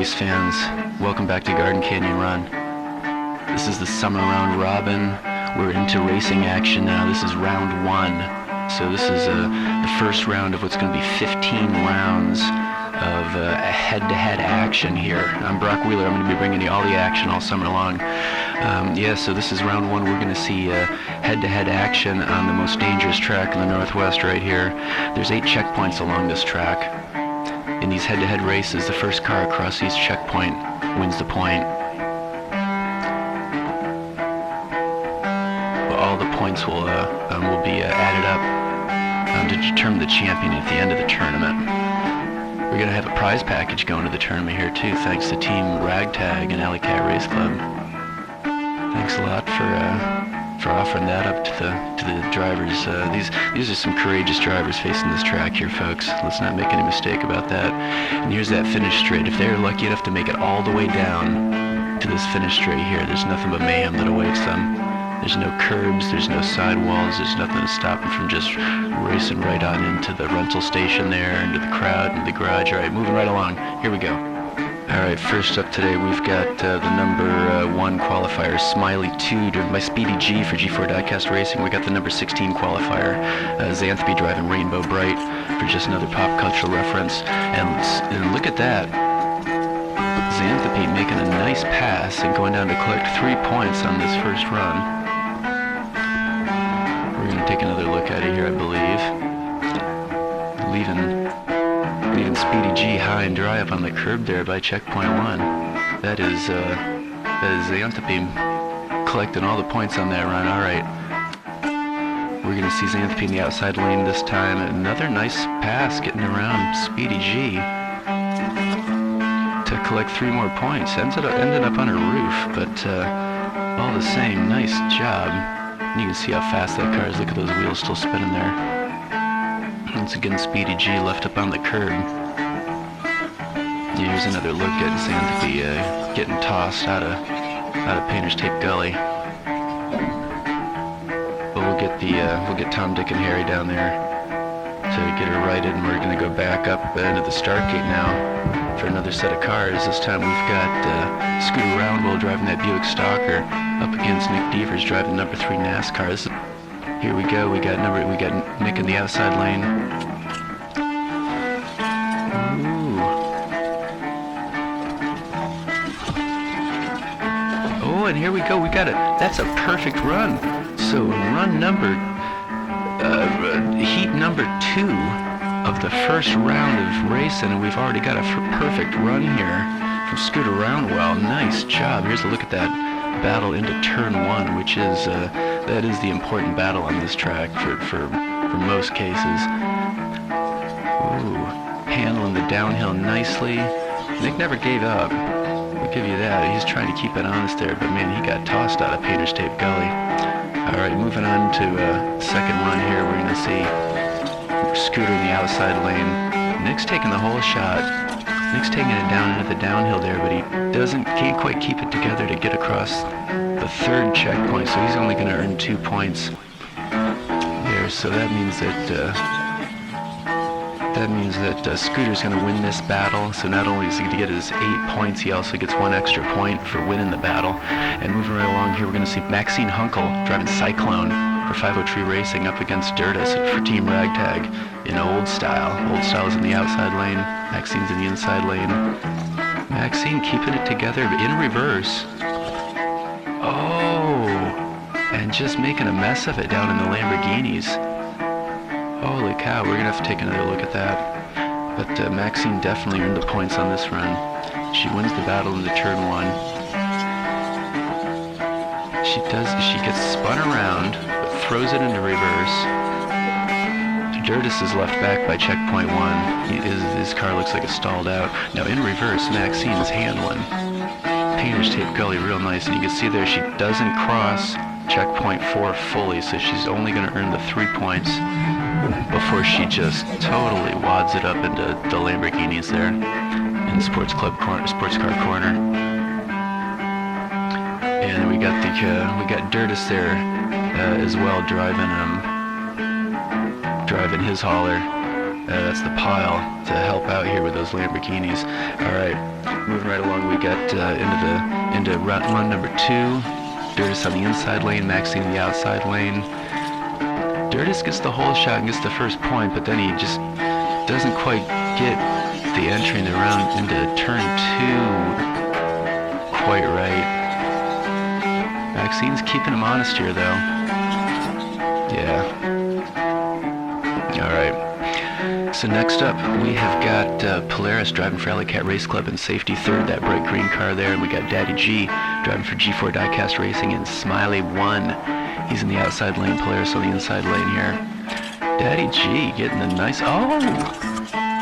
race fans. Welcome back to Garden Canyon Run. This is the summer round robin. We're into racing action now. This is round 1. So this is the first round of what's going to be 15 rounds of a head-to-head action here. I'm Brock Wheeler. I'm going to be bringing you all the action all summer long. So this is round 1. We're going to see head-to-head action on the most dangerous track in the Northwest right here. There's 8 checkpoints along this track. In these head-to-head races, the first car across each checkpoint wins the point. All the points will be added up to determine the champion at the end of the tournament. We're going to have a prize package going to the tournament here too, thanks to Team Ragtag and Alley Cat Race Club. Thanks a lot for offering that up to the drivers. These are some courageous drivers facing this track here, folks. Let's not make any mistake about that. And here's that finish straight. If they're lucky enough to make it all the way down to this finish straight here, there's nothing but mayhem that awaits them. There's no curbs, there's no sidewalls, there's nothing to stop them from just racing right on into the rental station there, into the crowd, into the garage. All right, moving right along. Here we go. All right, first up today, we've got the number 1 qualifier, Smiley 2, driven by Speedy G for G4 Diecast Racing. We got the number 16 qualifier, Xanthopy driving Rainbow Bright for just another pop cultural reference. And look at that. Xanthopy making a nice pass and going down to collect 3 points on this first run. We're going to take another look at it here, I believe. Leaving Speedy G high and dry up on the curb there by checkpoint 1. That is Xanthopy collecting all the points on that run. All right. We're going to see Xanthopy in the outside lane this time. Another nice pass getting around Speedy G to collect 3 more points. Ended up on her roof, but all the same, nice job. And you can see how fast that car is. Look at those wheels still spinning there. Once again, Speedy G left up on the curb. Here's another look at Xanthopy getting tossed out of Painter's Tape Gully. But we'll get Tom, Dick, and Harry down there to get her righted, and we're going to go back up into the start gate now for another set of cars. This time we've got Scooter Roundwell driving that Buick Stalker up against Nick Devers driving number 3 NASCAR. Here we go. We got Nick in the outside lane. Ooh. Oh, and here we go. We got it. That's a perfect run. So heat number 2 of the first round of racing, and we've already got a perfect run here from Scooter Roundwell. Nice job. Here's a look at that battle into turn 1, which is that is the important battle on this track for most cases. Ooh, handling the downhill nicely. Nick never gave up. We'll give you that. He's trying to keep it honest there, but man, he got tossed out of Painter's Tape Gully. All right, moving on to second run here. We're going to see Scooter in the outside lane. Nick's taking the whole shot. Nick's taking it down into the downhill there, but he can't quite keep it together to get across the 3rd checkpoint, so he's only going to earn 2 points there. So that means that Scooter's going to win this battle. So not only is he going to get his 8 points, he also gets 1 extra point for winning the battle. And moving right along here, we're going to see Maxine Hunkel driving Cyclone for 503 Racing up against Dirtus for Team Ragtag in Old Style. Old Style is in the outside lane. Maxine's in the inside lane. Maxine keeping it together in reverse. Oh, and just making a mess of it down in the Lamborghinis. Holy cow, we're going to have to take another look at that. But Maxine definitely earned the points on this run. She wins the battle into turn 1. She gets spun around, but throws it into reverse. Dirtus is left back by checkpoint 1. His car looks like it's stalled out. Now in reverse, Maxine's handling Painter's Tape Gully real nice, and you can see there she doesn't cross checkpoint 4 fully, so she's only going to earn the 3 points before she just totally wads it up into the Lamborghinis there in the sports car corner. And we got Dirtus there as well driving his hauler. That's the pile to help out here with those Lamborghinis. All right, moving right along, we got into run number 2. Dirtis on the inside lane, Maxine in the outside lane. Dirtis gets the hole shot and gets the first point, but then he just doesn't quite get the entry in the round into turn 2 quite right. Maxine's keeping him honest here, though. Yeah. All right. So next up, we have got Polaris driving for Alley Cat Race Club in safety third, that bright green car there. And we got Daddy G driving for G4 Diecast Racing in Smiley 1. He's in the outside lane, Polaris on the inside lane here. Daddy G getting the nice... Oh!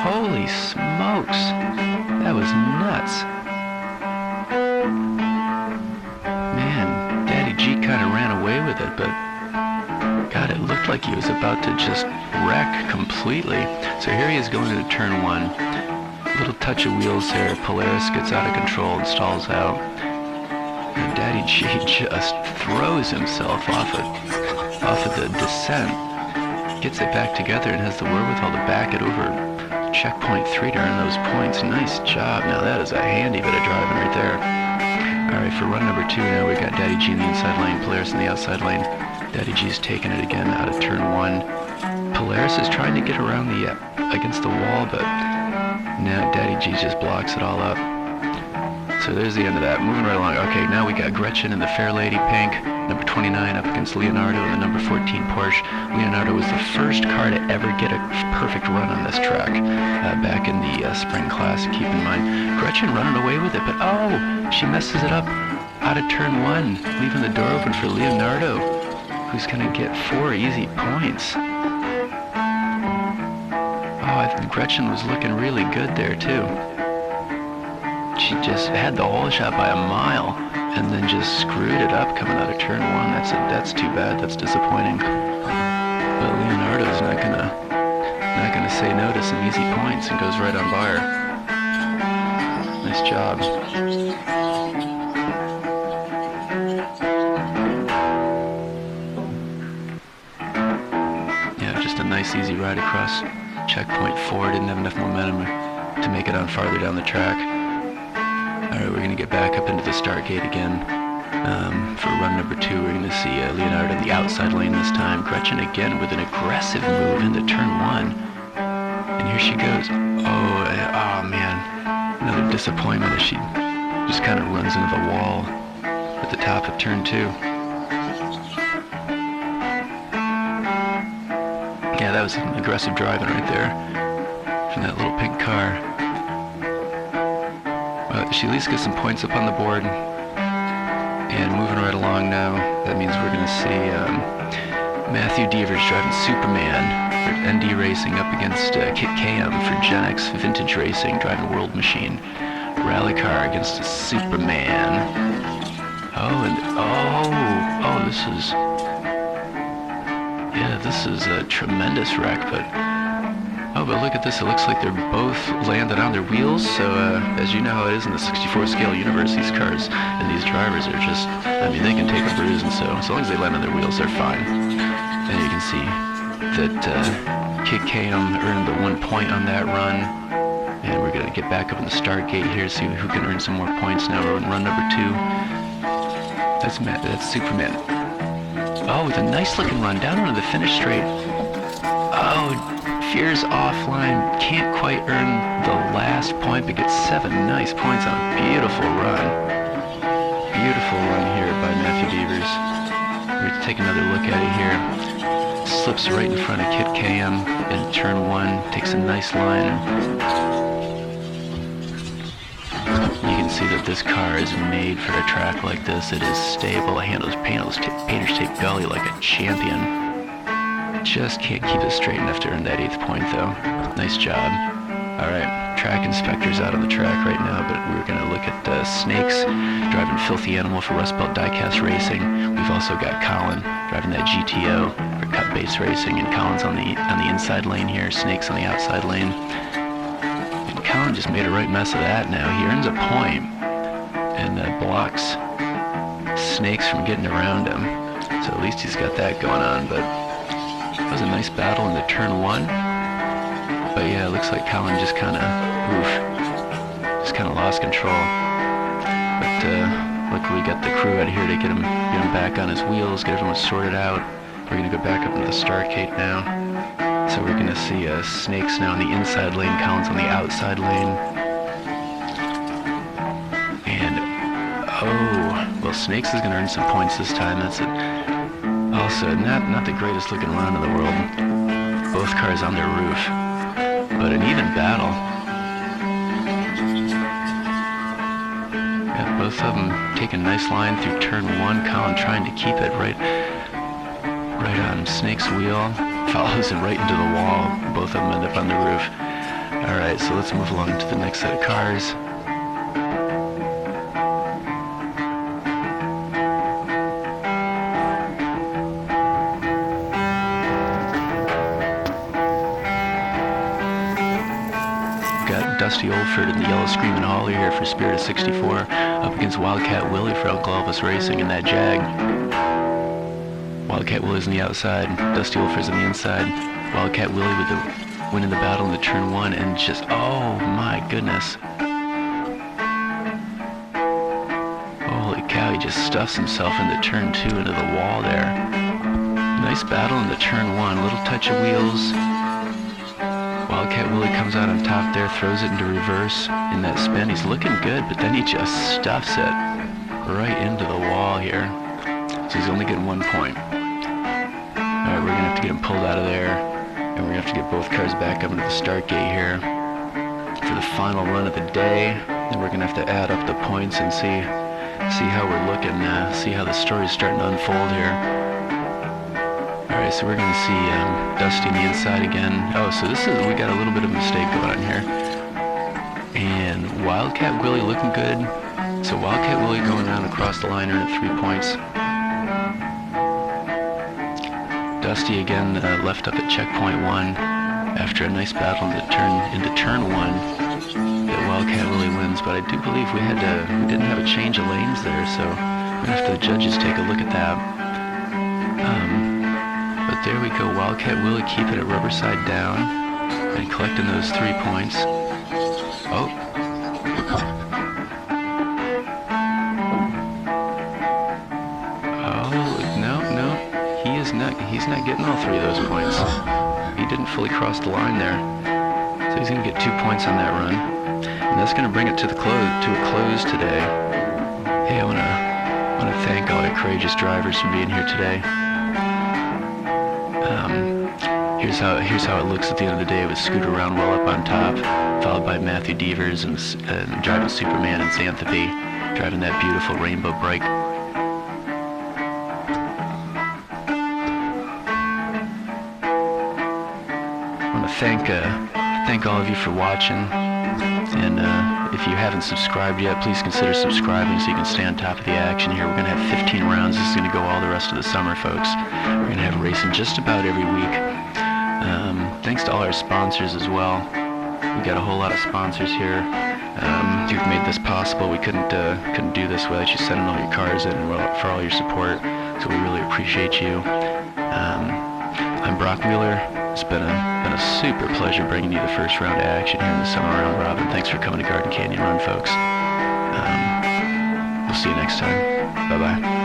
Holy smokes! That was nuts. Man, Daddy G kind of ran away with it, but... God, it looked like he was about to just wreck completely. So here he is going into turn 1. Little touch of wheels there. Polaris gets out of control and stalls out. And Daddy G just throws himself off of the descent. Gets it back together and has the wherewithal to back it over checkpoint 3 to earn those points. Nice job. Now that is a handy bit of driving right there. All right, for run number 2 now, we got Daddy G in the inside lane, Polaris in the outside lane. Daddy G's taking it again out of turn 1. Polaris is trying to get around the against the wall, but now Daddy G just blocks it all up. So there's the end of that. Moving right along. Okay, now we got Gretchen in the Fairlady pink, number 29 up against Leonardo in the number 14 Porsche. Leonardo was the first car to ever get a perfect run on this track back in the Spring Classic, keep in mind. Gretchen running away with it, but oh, she messes it up out of turn 1, leaving the door open for Leonardo, who's going to get 4 easy points. Oh, I think Gretchen was looking really good there, too. She just had the hole shot by a mile and then just screwed it up coming out of turn 1. That's too bad. That's disappointing. But Leonardo's not gonna say no to some easy points and goes right on by her. Nice job. A nice easy ride across checkpoint 4. Didn't have enough momentum to make it on farther down the track. Alright, we're going to get back up into the start gate again. For run number 2, we're going to see Leonardo in the outside lane this time. Gretchen again with an aggressive move into turn 1. And here she goes. Oh man. Another disappointment as she just kind of runs into the wall at the top of turn 2. Yeah, that was some aggressive driving right there from that little pink car. Well, she at least gets some points up on the board. And moving right along now, that means we're going to see Matthew Devers driving Superman for ND Racing up against Kit KM for Gen X Vintage Racing driving World Machine. Rally car against a Superman. This is a tremendous wreck, but look at this. It looks like they're both landed on their wheels. So as you know how it is in the 64 scale universe, these cars and these drivers are just, they can take a bruise, and so long as they land on their wheels, they're fine. And you can see that Kit KM earned the 1 point on that run. And we're going to get back up in the start gate here, see who can earn some more points now. We're on run number 2. That's Superman. Oh, with a nice looking run down onto the finish straight. Oh, veers offline, can't quite earn the last point, but gets 7 nice points on a beautiful run. Beautiful run here by Matthew Devers. We're going to take another look at it here. Slips right in front of Kit KM in turn 1, takes a nice line. You can see that this car is made for a track like this. It is stable, it handles painter's tape belly like a champion. Just can't keep it straight enough to earn that 8th point though. Nice job. Alright, track inspector's out on the track right now, but we're going to look at Snakes driving Filthy Animal for Rust Belt Diecast Racing. We've also got Colin driving that GTO for Cut Base Racing, and Colin's on the inside lane here, Snakes on the outside lane. Colin just made a right mess of that now. He earns a point and blocks Snakes from getting around him. So at least he's got that going on, but it was a nice battle in the turn 1. But yeah, it looks like Colin just kind of lost control. But luckily we got the crew out here to get him back on his wheels, get everyone sorted out. We're gonna go back up into the Stargate now. So we're gonna see Snakes now on the inside lane, Colin's on the outside lane. And oh, well, Snakes is gonna earn some points this time. That's it. Also, not the greatest looking run in the world. Both cars on their roof, but an even battle. Got both of them taking a nice line through turn one. Colin trying to keep it right on Snake's wheel. Follows him right into the wall. Both of them end up on the roof. Alright, so let's move along to the next set of cars. Dusty Oldford and the Yellow Screaming Holly here for Spirit of 64 up against Wildcat Willie for Uncle Elvis Racing in that Jag. Wildcat Willie's on the outside, Dusty Oldford's on the inside. Wildcat Willie with the winning the battle in the turn one and just, oh my goodness. Holy cow, he just stuffs himself into turn two into the wall there. Nice battle in the turn one, little touch of wheels. Wildcat Willie comes out on top there, throws it into reverse in that spin. He's looking good, but then he just stuffs it right into the wall here. So he's only getting 1 point. Alright, we're going to have to get him pulled out of there, and we're going to have to get both cars back up into the start gate here for the final run of the day. Then we're going to have to add up the points and see how we're looking, see how the story's starting to unfold here. Alright, so we're going to see Dusty on the inside again. Oh, so we got a little bit of a mistake going on here. And Wildcat Willie looking good. So Wildcat Willie going around across the line at 3 points. Dusty again left up at checkpoint 1 after a nice battle into turn 1 that Wildcat Willie wins. But I do believe we didn't have a change of lanes there, so we're going to have the judges take a look at that. But there we go, Wildcat Willie keeping it rubber side down and collecting those 3 points. Oh. Oh, no, he's not getting all 3 of those points. He didn't fully cross the line there. So he's gonna get 2 points on that run. And that's gonna bring it to a close today. Hey, I wanna thank all our courageous drivers for being here today. Here's how it looks at the end of the day with Scooter Roundwell up on top, followed by Matthew Devers and driving Superman and Xanthopy, driving that beautiful Rainbow Bright. I want to thank all of you for watching, and if you haven't subscribed yet, please consider subscribing so you can stay on top of the action here. We're going to have 15 rounds. This is going to go all the rest of the summer, folks. We're going to have racing just about every week. Thanks to all our sponsors as well. We got a whole lot of sponsors here. You've made this possible. We couldn't do this without you sending all your cars in and for all your support. So we really appreciate you. I'm Brock Wheeler. It's been a super pleasure bringing you the first round of action here in the summer round robin. Thanks for coming to Garden Canyon Run, folks. We'll see you next time. Bye-bye.